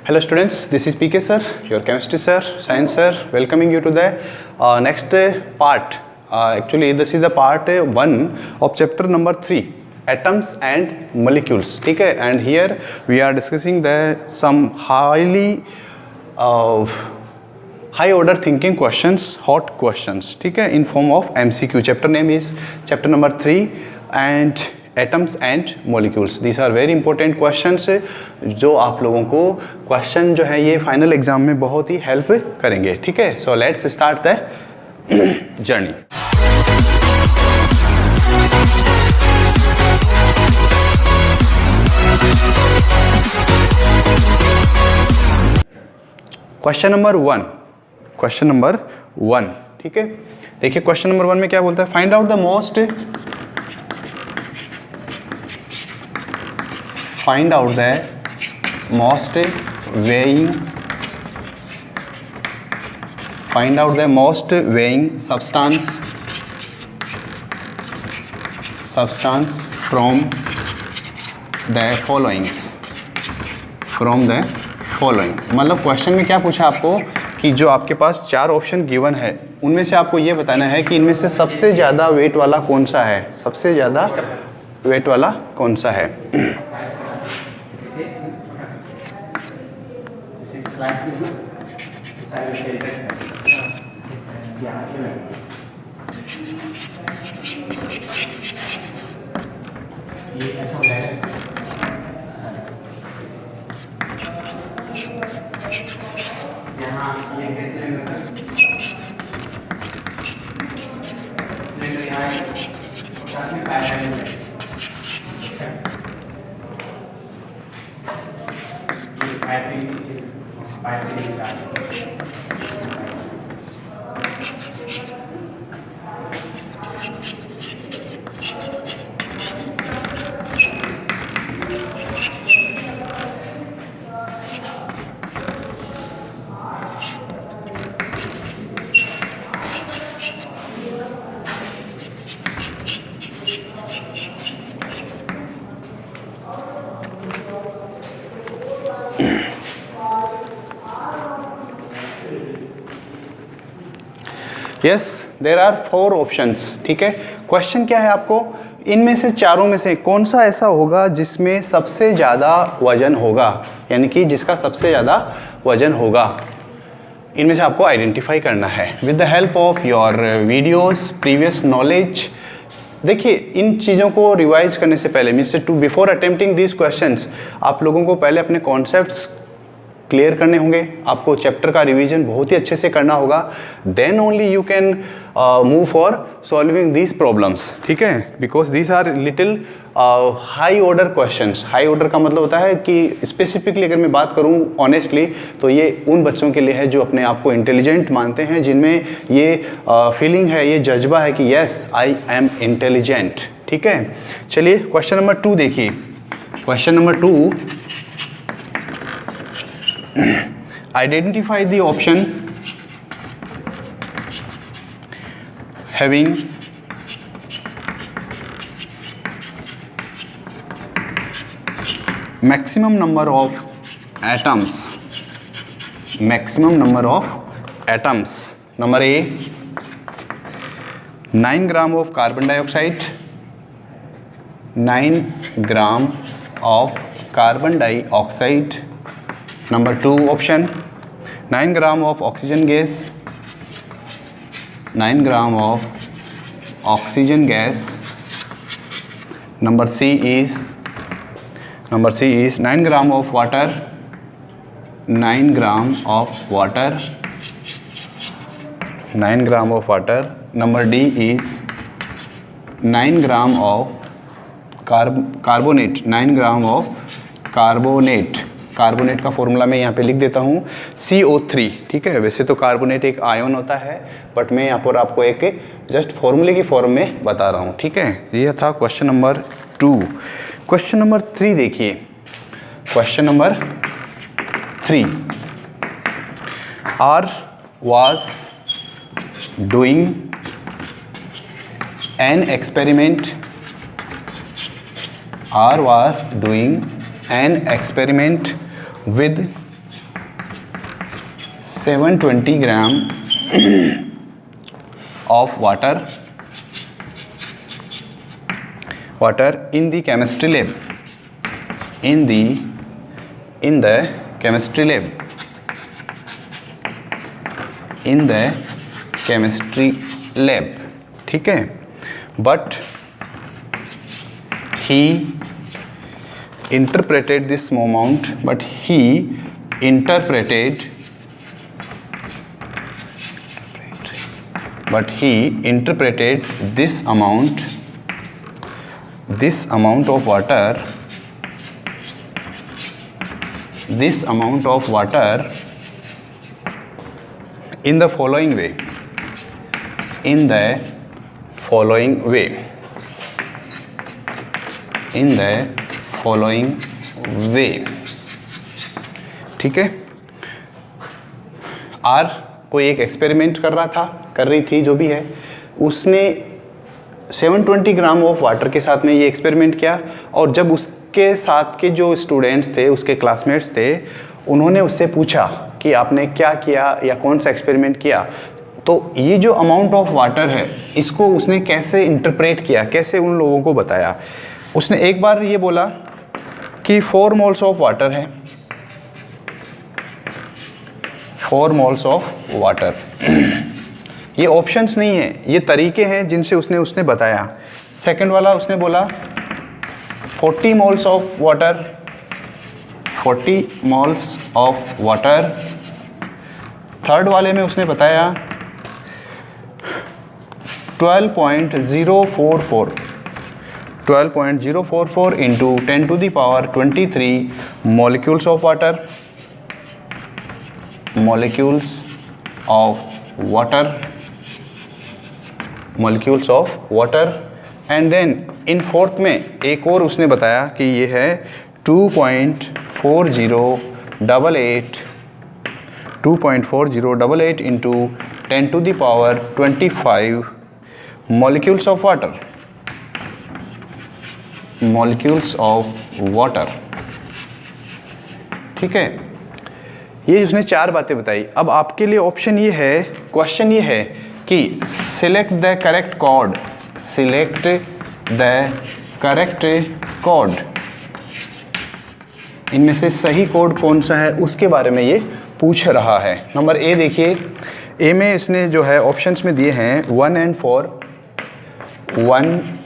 Hello students, this is PK sir, your chemistry sir, science sir, welcoming you to the next part. Actually this is the part 1 of chapter number 3, atoms and molecules. ठीक है, and here we are discussing the some high order thinking questions, hot questions, ठीक है, in form of MCQ. Chapter name is chapter number 3 and atoms and molecules. These are very important questions जो आप लोगों को question जो है ये final exam में बहुत ही हेल्प करेंगे. ठीक है, so let's start the journey. Question number 1. ठीक है, देखिए क्वेश्चन नंबर 1 में क्या बोलता है. Find out the most weighing substance from the following. मतलब क्वेश्चन में क्या पूछा आपको कि जो आपके पास 4 ऑप्शन गिवन है उनमें से आपको ये बताना है कि इनमें से सबसे ज़्यादा वेट वाला कौन सा है. सबसे ज़्यादा वेट वाला कौन सा है. Yes, there are 4 options. ठीक है, क्वेश्चन क्या है आपको, इनमें से चारों में से कौन सा ऐसा होगा जिसमें सबसे ज़्यादा वजन होगा, यानी कि जिसका सबसे ज़्यादा वजन होगा, इनमें से आपको आइडेंटिफाई करना है with the help of your videos, previous knowledge. देखिए इन चीज़ों को रिवाइज करने से पहले means to before attempting these questions आप लोगों को पहले अपने कॉन्सेप्ट्स क्लियर करने होंगे. आपको चैप्टर का रिवीजन बहुत ही अच्छे से करना होगा. Then only you can move for solving these problems. ठीक है, because these are little high order questions. High order का मतलब होता है कि स्पेसिफिकली अगर मैं बात करूं ऑनेस्टली तो ये उन बच्चों के लिए है जो अपने आप को इंटेलिजेंट मानते हैं, जिनमें ये फीलिंग है, ये जज्बा है कि यस आई एम इंटेलिजेंट. ठीक है, चलिए क्वेश्चन नंबर 2 देखिए. Question number 2, identify the option having maximum number of atoms. Number A, 9 gram of carbon dioxide. 9 gram of carbon dioxide. Number 2 option, 9 gram of oxygen gas. 9 gram of oxygen gas. Number C is 9 gram of water. 9 gram of water. 9 gram of water. Number D is 9 gram of carbonate. 9 gram of carbonate. Carbonate का formula मैं यहाँ पे लिख देता हूँ CO3. ठीक है, वैसे तो कार्बोनेट एक आयन होता है बट मैं यहाँ पर आपको एक जस्ट फॉर्मूले की फॉर्म में बता रहा हूँ. ठीक है, ये था क्वेश्चन नंबर 2. क्वेश्चन नंबर 3 देखिए. Question number 3, R was doing an experiment. R was doing an experiment with 720 gram of water in the chemistry lab, in the chemistry lab, ठीक है. But he interpreted this amount, this amount of water in the following way. ठीक है. Are कोई एक experiment कर रही थी, जो भी है, उसने 720 ग्राम ऑफ वाटर के साथ में ये एक्सपेरिमेंट किया. और जब उसके साथ के जो स्टूडेंट्स थे, उसके क्लासमेट्स थे, उन्होंने उससे पूछा कि आपने क्या किया या कौन सा एक्सपेरिमेंट किया, तो ये जो अमाउंट ऑफ वाटर है इसको उसने कैसे इंटरप्रेट किया, कैसे उन लोगों को बताया. उसने एक बार ये बोला कि 4 मोल्स ऑफ वाटर है, 4 मोल्स ऑफ वाटर. ये ऑप्शंस नहीं है, ये तरीके हैं जिनसे उसने बताया. सेकंड वाला उसने बोला 40 moles of water, 40 moles of water. Third वाले में उसने बताया 12.044 into 10 to the power 23 molecules of water. And then in fourth में एक और उसने बताया कि ये है 2.4088 into 10 to the power 25 molecules of water. ठीक है. ये उसने 4 बातें बताई. अब आपके लिए ऑप्शन ये है, क्वेश्चन ये है कि सिलेक्ट द करेक्ट कोड. इनमें से सही कोड कौन सा है उसके बारे में ये पूछ रहा है. नंबर ए देखिए, ए में इसने जो है ऑप्शंस में दिए हैं 1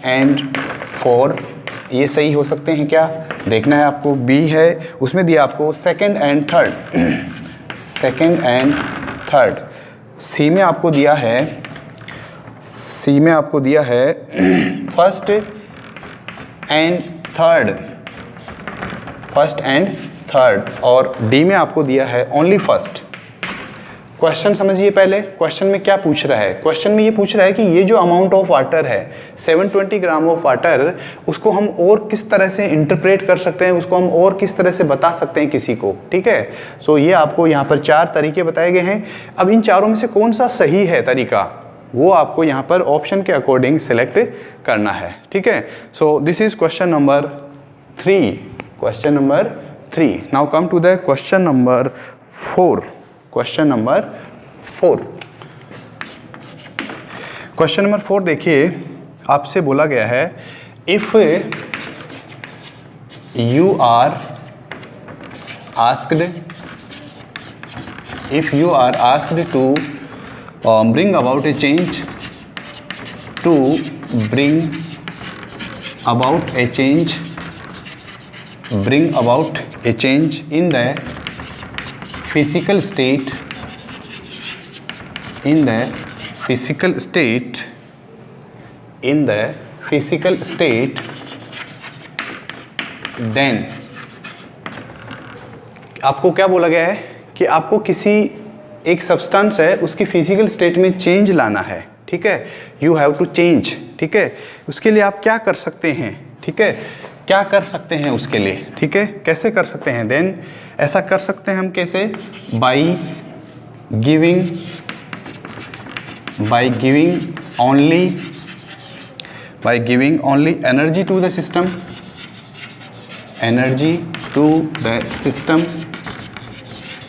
and 4, ये सही हो सकते हैं क्या, देखना है आपको. बी है, उसमें दिया आपको सेकंड एंड थर्ड. सी में आपको दिया है फर्स्ट एंड थर्ड, और डी में आपको दिया है ओनली फर्स्ट. क्वेश्चन समझिए पहले, क्वेश्चन में क्या पूछ रहा है. क्वेश्चन में ये पूछ रहा है कि ये जो अमाउंट ऑफ वाटर है 720 ग्राम ऑफ वाटर, उसको हम और किस तरह से इंटरप्रेट कर सकते हैं, उसको हम और किस तरह से बता सकते हैं किसी को. ठीक है. सो ये आपको यहाँ पर 4 तरीके बताए गए हैं. अब इन चारों में से कौन सा सही है तरीका, वो आपको यहाँ पर ऑप्शन के अकॉर्डिंग सेलेक्ट करना है. ठीक है. So this is question number 3. Now come to the question number 4. Question number 4 देखिए, आपसे बोला गया है if you are asked to bring about a change in the physical state then आपको क्या बोला गया है कि आपको किसी एक सब्सटेंस है उसकी फिजिकल स्टेट में चेंज लाना है. ठीक है. You have to change. ठीक है. उसके लिए आप क्या कर सकते हैं. ठीक है. क्या कर सकते हैं उसके लिए. ठीक है. कैसे कर सकते हैं. देन ऐसा कर सकते हैं हम कैसे, by giving only energy to the system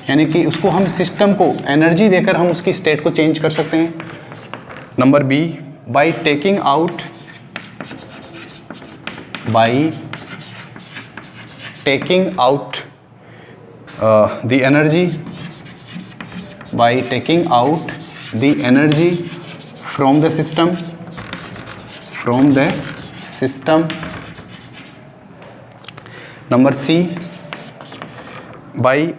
यानी कि उसको हम सिस्टम को एनर्जी देकर हम उसकी स्टेट को चेंज कर सकते हैं। Number B, by taking out the energy from the system. Number C, by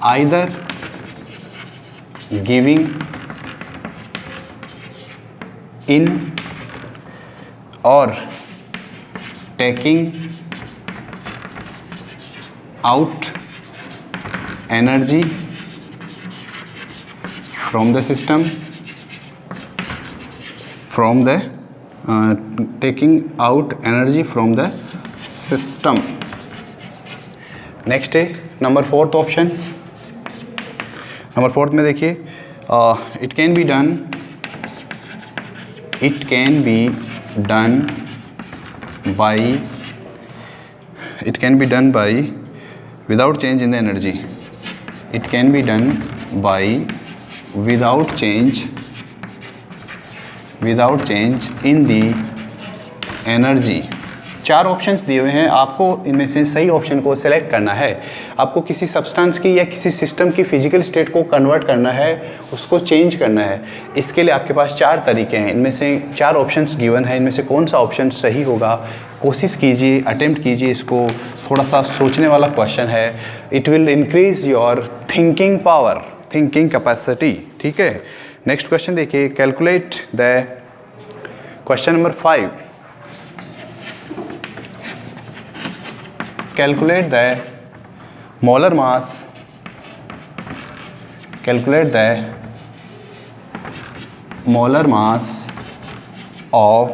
either giving in or taking out energy from the system, taking out energy from the system। Next है number fourth option. Number fourth में देखिए, it can be done by without change in the energy. It can be done by without change in the energy. चार options दिए हुए हैं, आपको इनमें से सही ऑप्शन को सिलेक्ट करना है। आपको किसी सब्सटेंस की या किसी सिस्टम की फिजिकल स्टेट को कन्वर्ट करना है, उसको चेंज करना है। इसके लिए आपके पास चार तरीके हैं, इनमें से चार ऑप्शंस गिवन है। इनमें से कौन सा ऑप्शन सही होगा, कोशिश कीजिए, अटेम्प्ट कीजिए। इसको थोड़ा सा सोचने वाला क्वेश्चन है। It will increase your thinking power, thinking capacity. ठीक है, नेक्स्ट क्वेश्चन देखिए, calculate the question number 5। calculate the molar mass of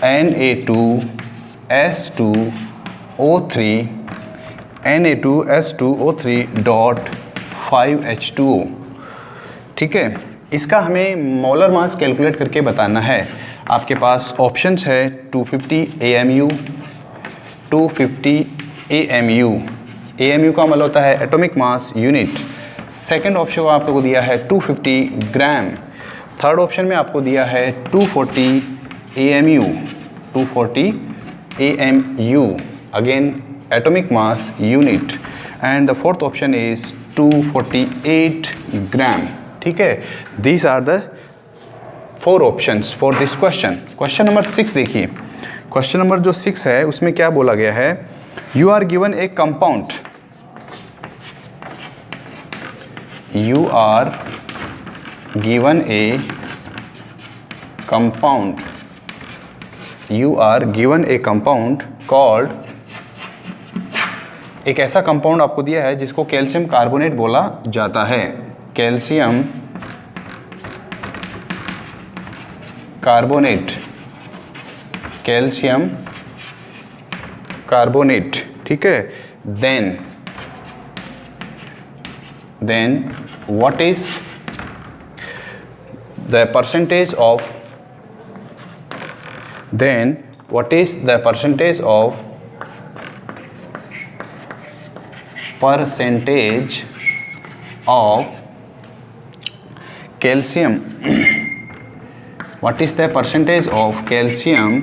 Na2SO3 ठीक है, इसका हमें मोलर मास कैलकुलेट करके बताना है। आपके पास ऑप्शंस है 250 AMU, 250 AMU। AMU का मतलब होता है atomic mass unit. Second option आपको दिया है 250 ग्राम। थर्ड ऑप्शन में आपको दिया है 240 AMU, 240 AMU again atomic mass unit. And the fourth option is 248 gram. ठीक है, these are the 4 options for this question. Question number 6 देखिए, क्वेश्चन नंबर जो 6 है उसमें क्या बोला गया है, you are given a compound, you are given a compound called, एक ऐसा कंपाउंड आपको दिया है जिसको कैल्शियम कार्बोनेट बोला जाता है। कैल्शियम कार्बोनेट, ठीक है। Then what is the percentage of calcium, what is the percentage of calcium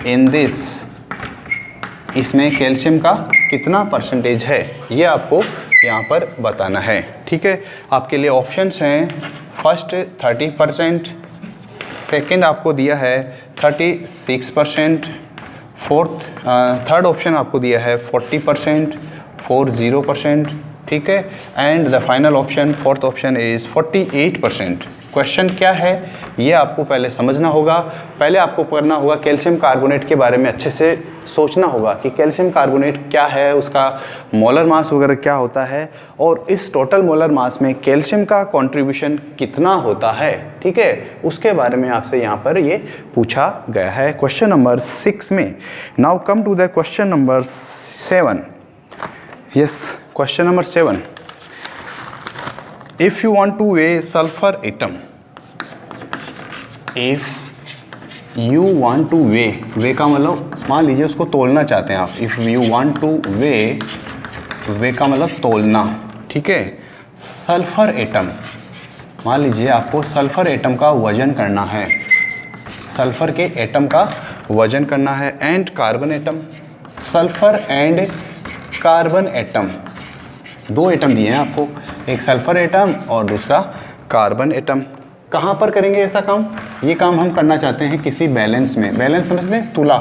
in this, इसमें कैल्शियम का कितना परसेंटेज है, ये आपको यहाँ पर बताना है। ठीक है, आपके लिए ऑप्शंस हैं, फर्स्ट 30%, सेकंड आपको दिया है 36%, थर्ड ऑप्शन आपको दिया है 40%, 40%, ठीक है। And the final option, fourth option is 48%। Question क्या है ये आपको पहले समझना होगा। पहले आपको करना होगा कैल्शियम कार्बोनेट के बारे में अच्छे से सोचना होगा कि कैल्शियम कार्बोनेट क्या है, उसका मोलर मास वगैरह क्या होता है, और इस टोटल मोलर मास में कैल्शियम का कंट्रीब्यूशन कितना होता है। ठीक है, उसके बारे में आपसे यहाँ पर ये पूछा गया है क्वेश्चन नंबर 6 में। Now come to the question number 7। Yes, question number 7, if you want to weigh sulfur atom, if you want to weigh का मतलब मान लीजिए उसको तोलना चाहते हैं आप। if you want to weigh वे का मतलब तोलना, ठीक है। सल्फर एटम, मान लीजिए आपको सल्फर एटम का वजन करना है, सल्फर के एटम का वजन करना है। And carbon atom, sulphur and carbon atom, दो एटम दिए हैं आपको, एक सल्फर एटम और दूसरा कार्बन एटम। कहाँ पर करेंगे ऐसा काम? ये काम हम करना चाहते हैं किसी बैलेंस में। बैलेंस समझते हैं, तुला,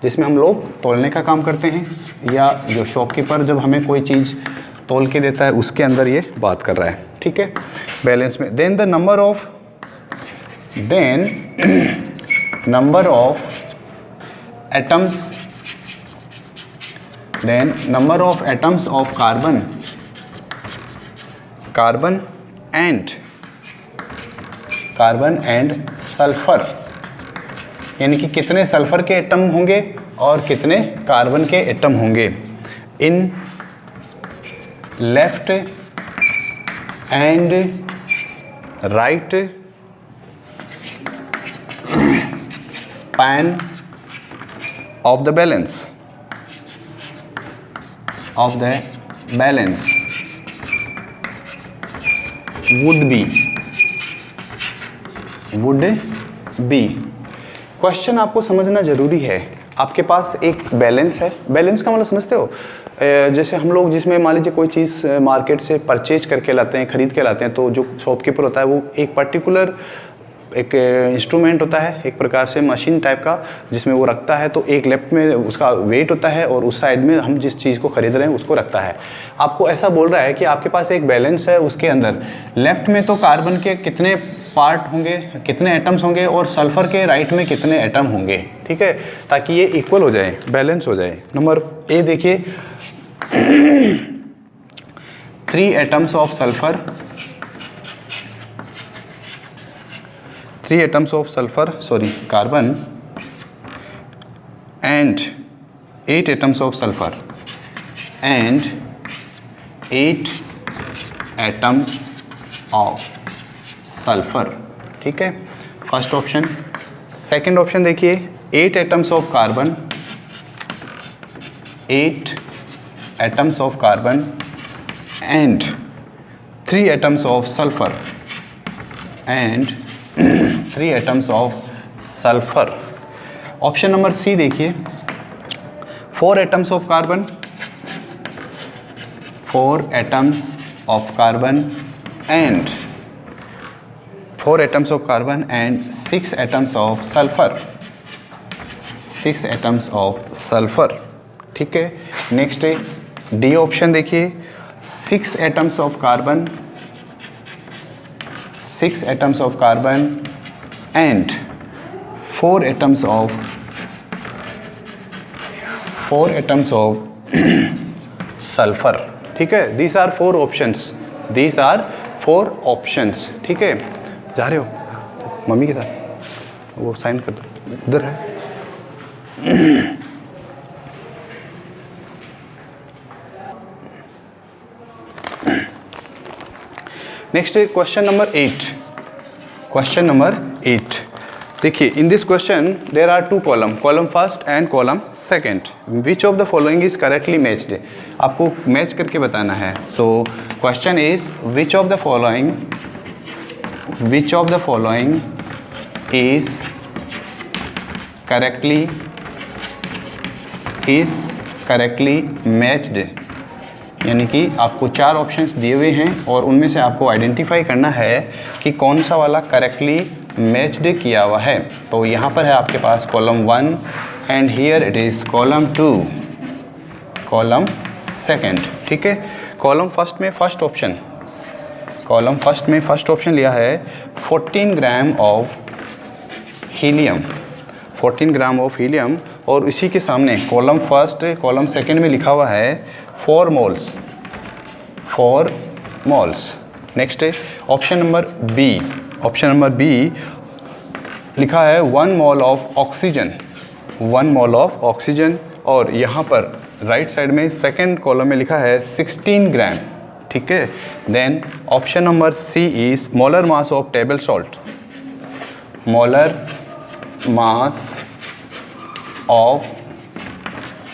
जिसमें हम लोग तोलने का काम करते हैं, या जो शॉपकीपर जब हमें कोई चीज़ तोल के देता है उसके अंदर ये बात कर रहा है, ठीक है, बैलेंस में। Then the number of atoms, then number of atoms of carbon and sulphur, यानी कि कितने सल्फर के एटम होंगे और कितने कार्बन के एटम होंगे in left and right pan of the balance would be। Question आपको समझना जरूरी है। आपके पास एक बैलेंस है, बैलेंस का मतलब समझते हो, जैसे हम लोग जिसमें मान लीजिए कोई चीज़ मार्केट से परचेज करके लाते हैं, खरीद के लाते हैं, तो जो शॉपकीपर होता है वो एक पर्टिकुलर एक इंस्ट्रूमेंट होता है, एक प्रकार से मशीन टाइप का, जिसमें वो रखता है। तो एक लेफ्ट में उसका वेट होता है और उस साइड में हम जिस चीज़ को खरीद रहे हैं उसको रखता है। आपको ऐसा बोल रहा है कि आपके पास एक बैलेंस है, उसके अंदर लेफ्ट में तो कार्बन के कितने पार्ट होंगे, कितने एटम्स होंगे, और सल्फर के राइट में कितने एटम होंगे, ठीक है, ताकि ये इक्वल हो जाए, बैलेंस हो जाए। नंबर ए देखिए, 3 atoms of sulphur, 3 atoms of sulfur, carbon, and 8 atoms of sulfur and 8 atoms of sulfur, ठीक है, फर्स्ट ऑप्शन। सेकंड ऑप्शन देखिए, 8 atoms of carbon, 8 atoms of carbon and 3 atoms of sulfur and 3 atoms of sulfur। Option number C देखिए, 4 atoms of carbon, 4 atoms of carbon and 4 atoms of carbon and 6 atoms of sulfur, 6 atoms of sulfur, ठीक है। Next D option देखिए, 6 atoms of carbon, 6 atoms of carbon and 4 atoms of sulfur, ठीक है। These are 4 options, these are 4 options, ठीक है। जा रहे हो मम्मी के साथ, वो साइन कर दो, उधर है। Next question number 8, question number 8 देखिए, in this question there are 2 column, column first and column second. Which of the following is correctly matched, आपको मैच करके बताना है। So question is which of the following is correctly matched, यानी कि आपको 4 options दिए हुए हैं और उनमें से आपको आइडेंटिफाई करना है कि कौन सा वाला करेक्टली मैच्ड किया हुआ है। तो यहाँ पर है आपके पास column 1 and here it is column 2, column second, ठीक है। कॉलम फर्स्ट में फर्स्ट ऑप्शन लिया है 14 gram of helium, 14 gram of helium, और इसी के सामने कॉलम फर्स्ट कॉलम सेकंड में लिखा हुआ है 4 moles. Next option number B लिखा है 1 मोल ऑफ ऑक्सीजन, और यहाँ पर राइट साइड में सेकंड कॉलम में लिखा है 16 ग्राम, ठीक है। Then option number C is molar mass of table salt, molar mass of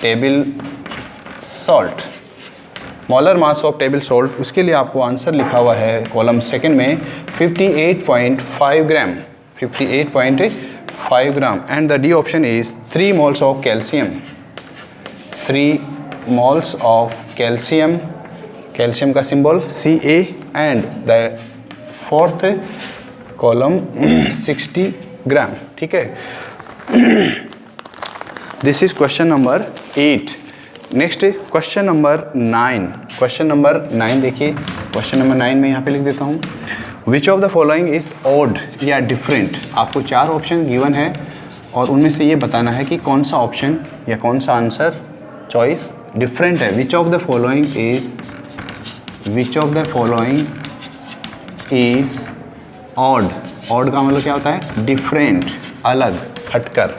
table salt, molar mass of table salt, उसके लिए आपको आंसर लिखा हुआ है कॉलम सेकंड में 58.5 gram, 58.5 gram. And the D option is 3 moles of calcium, 3 moles of calcium, calcium का symbol Ca। And the fourth column 60 gram, ठीक है। This is question number 8। Next question number 9। Question number 9 देखिए, question number 9 में यहाँ पे लिख देता हूँ, विच of the following is odd या डिफरेंट। आपको 4 ऑप्शन गिवन है और उनमें से ये बताना है कि कौन सा ऑप्शन या कौन सा आंसर चॉइस डिफरेंट है। विच of the following is odd. Odd का मतलब क्या होता है? डिफरेंट, अलग, हटकर।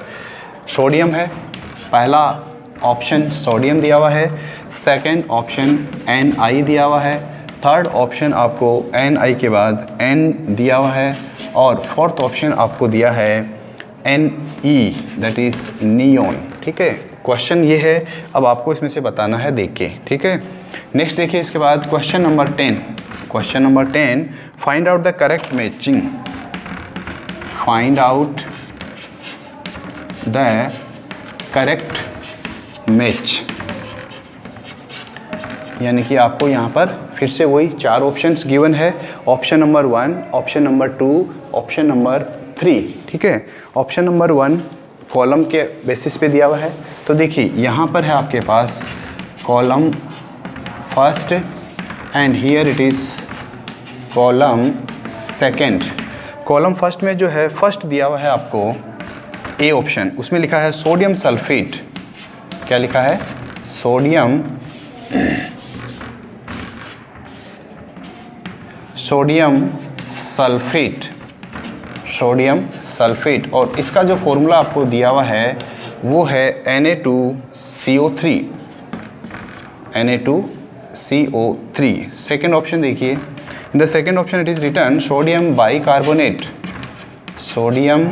सोडियम है, पहला ऑप्शन सोडियम दिया हुआ है, सेकंड ऑप्शन Na दिया हुआ है, थर्ड ऑप्शन आपको Na के बाद N दिया हुआ है और फोर्थ ऑप्शन आपको दिया है Ne, दैट इज़ नियोन, ठीक है। क्वेश्चन ये है, अब आपको इसमें से बताना है देख के, ठीक है। नेक्स्ट देखिए इसके बाद question number 10। Question number 10, find out the correct matching, find out the correct match. यानी कि आपको यहाँ पर फिर से वही 4 ऑप्शंस गिवन है, option number 1, option number 2, option number 3, ठीक है। ऑप्शन नंबर 1 कॉलम के बेसिस पे दिया हुआ है, तो देखिए यहाँ पर है आपके पास column first and here it is column second. Column first में जो है फर्स्ट दिया हुआ है आपको ए ऑप्शन, उसमें लिखा है सोडियम सल्फेट। क्या लिखा है? Sodium sulphate, sodium sulphate. और इसका जो फॉर्मूला आपको दिया हुआ है वो है Na2CO3, Na2CO3। सेकेंड ऑप्शन देखिए, in the second option it is written sodium bicarbonate, sodium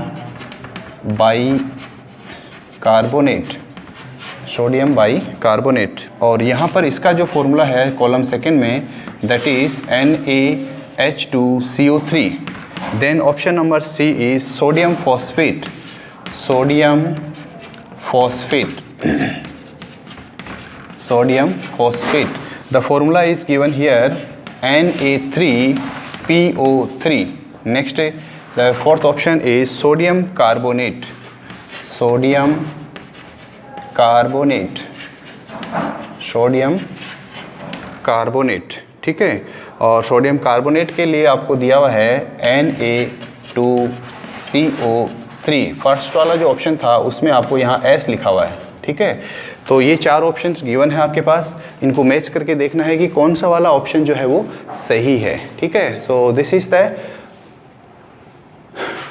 bicarbonate. और यहाँ पर इसका जो फॉर्मूला है कॉलम सेकंड में that is NaH2CO3। Then option number C is sodium phosphate, sodium phosphate. The formula is given here Na3PO3. Next, the fourth option is sodium carbonate, ठीक है। और सोडियम कार्बोनेट के लिए आपको दिया हुआ है Na2CO3। फर्स्ट वाला जो ऑप्शन था उसमें आपको यहाँ S लिखा हुआ है, ठीक है। तो ये 4 ऑप्शंस गिवन है आपके पास, इनको मैच करके देखना है कि कौन सा वाला ऑप्शन जो है वो सही है, ठीक है। So this is the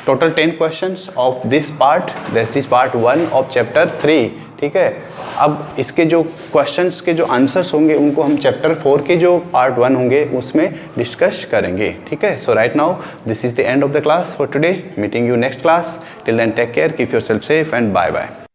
total 10 questions of this part, this is part 1 of chapter 3, ठीक है। अब इसके जो क्वेश्चंस के जो आंसर्स होंगे उनको हम चैप्टर 4 के जो पार्ट 1 होंगे उसमें डिस्कस करेंगे, ठीक है। So right now this is the end of the class for today, meeting you next class. Till then take care, keep yourself safe and bye bye.